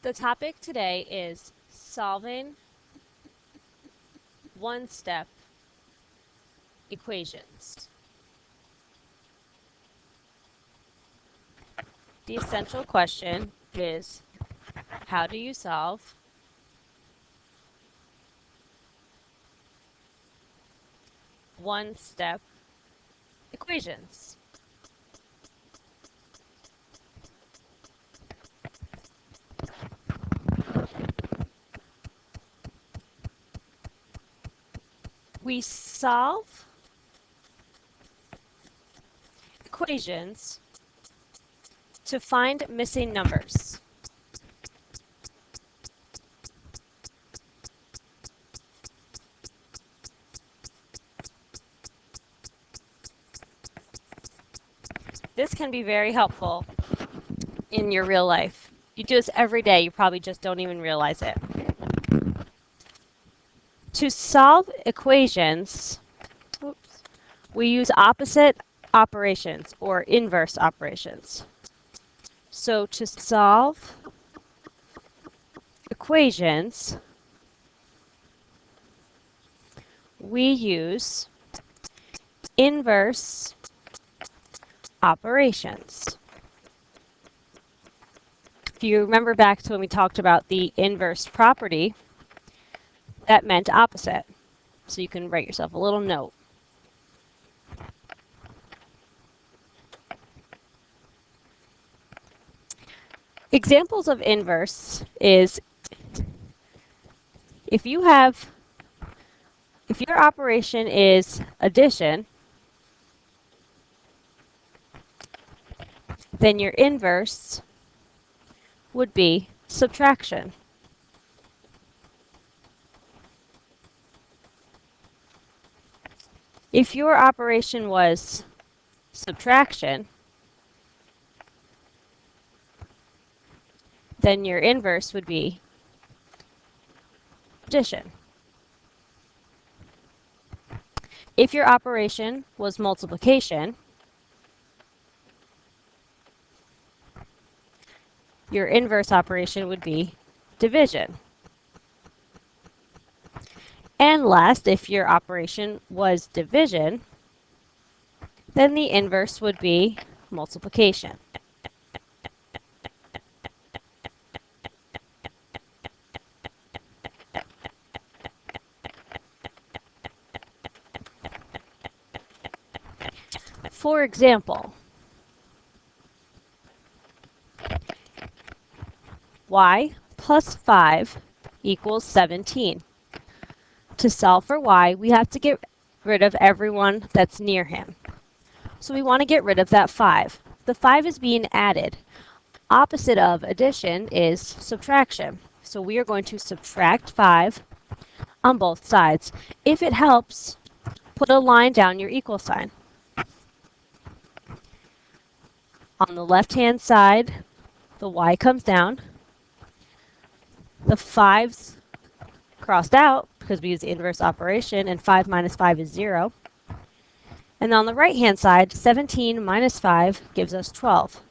The topic today is solving one-step equations. The essential question is, how do you solve one-step equations? We solve equations to find missing numbers. This can be very helpful in your real life. You do this every day, you probably just don't even realize it. To solve equations, we use opposite operations or inverse operations. So to solve equations, we use inverse operations. If you remember back to when we talked about the inverse property, that meant opposite. So you can write yourself a little note. Examples of inverse is if your operation is addition, then your inverse would be subtraction. If your operation was subtraction, then your inverse would be addition. If your operation was multiplication, your inverse operation would be division. And last, if your operation was division, then the inverse would be multiplication. For example, y plus 5 equals 17. To solve for y, we have to get rid of everyone that's near him. So we want to get rid of that 5. The 5 is being added. Opposite of addition is subtraction. So we are going to subtract 5 on both sides. If it helps, put a line down your equal sign. On the left-hand side, the y comes down. The 5's crossed out because we use the inverse operation, and 5 minus 5 is 0. And on the right-hand side, 17 minus 5 gives us 12.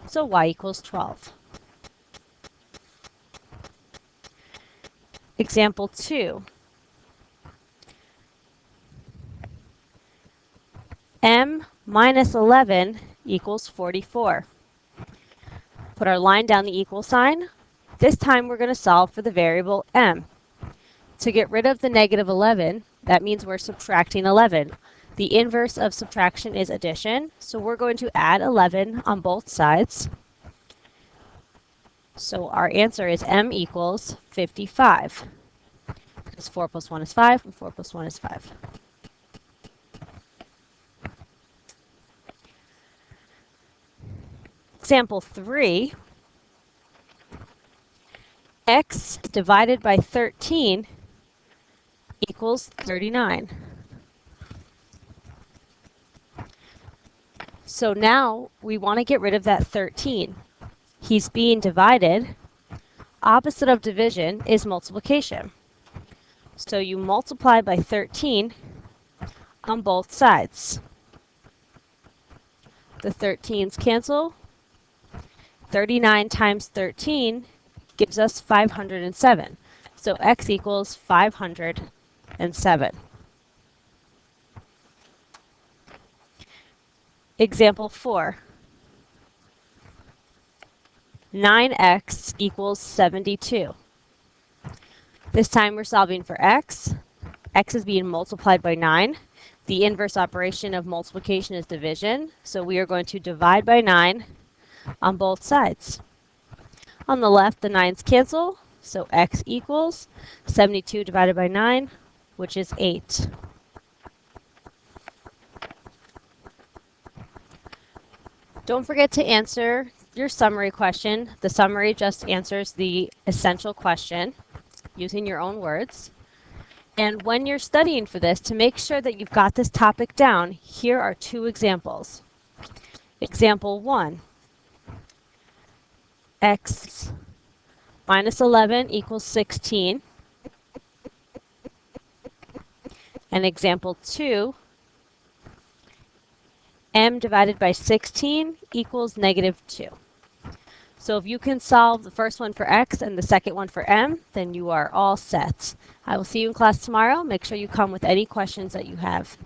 So y equals 12. Example 2. M minus 11 equals 44. Put our line down the equal sign. This time we're going to solve for the variable m. To get rid of the negative 11, that means we're subtracting 11. The inverse of subtraction is addition, so we're going to add 11 on both sides. So our answer is m equals 55. Because 4 plus 1 is 5, and 4 plus 1 is 5. Example 3, x divided by 13 equals 39. So now we want to get rid of that 13. He's being divided. Opposite of division is multiplication. So you multiply by 13 on both sides. The 13's cancel. 39 times 13 gives us 507. So x equals 507. Example 4. 9x equals 72. This time we're solving for x. X is being multiplied by 9. The inverse operation of multiplication is division, so we are going to divide by 9 on both sides. On the left, the 9's cancel, so x equals 72 divided by 9, which is 8. Don't forget to answer your summary question. The summary just answers the essential question using your own words. And when you're studying for this, to make sure that you've got this topic down, here are 2 examples. Example 1, x minus 11 equals 16. And example 2, m divided by 16 equals negative 2. So if you can solve the first one for x and the second one for m, then you are all set. I will see you in class tomorrow. Make sure you come with any questions that you have.